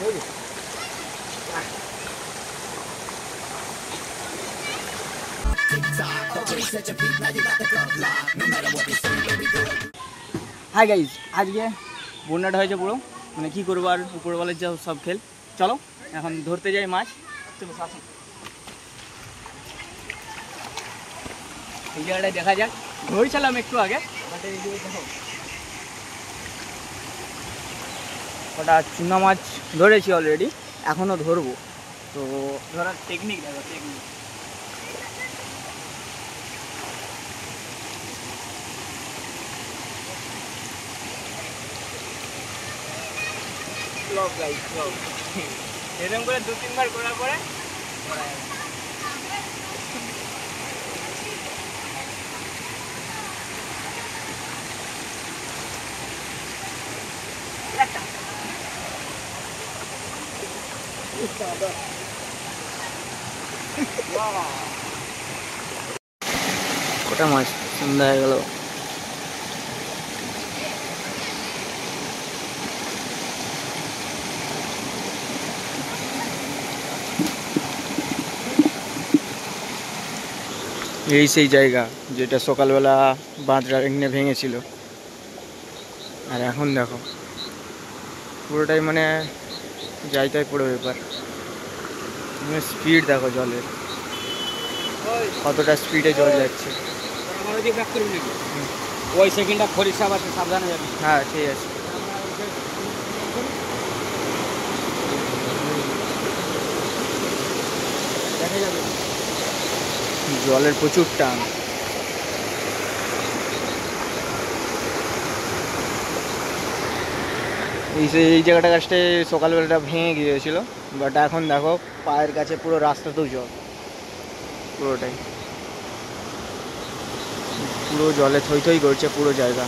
Hi guys, আজকে বন্যাটা হয়েছে পুরো, মানে কী করবো আর, উপরওয়ালার যা সব খেল। চলো এখন ধরতে যাই মাছ। চলো আসুন, এই জায়গাটায় দেখা যাক। ধরছিলাম একটু আগে, দেখো ওটা চুনা মাছ ধরেছি অলরেডি, এখনও ধরবো। তো ধরার টেকনিক দেখো, টেকনিক। এরকম করে 2-3 বার করার পরে কটা মাছ সন্ধ্যা হয়ে গেল। এই সেই জায়গা যেটা সকালবেলা বাঁধটা ভেঙেছিল, আর এখন দেখো পুরোটাই মানে যাইতাই পুরো ব্যাপার। স্পিড দেখো জলের, কতটা স্পিডে জল যাচ্ছে। ওই সেকেন্ডটা খরিসা আছে, সাবধানে যাবি। হ্যাঁ ঠিক আছে। দেখা যাবে, জলের প্রচুর টান। এই জায়গাটা গাছটা সকালবেলাটা ভেঙে গিয়েছিল, বাট এখন দেখো পায়ের কাছে পুরো রাস্তাতেও জল, পুরোটাই পুরো জলে থই থই করছে পুরো জায়গা।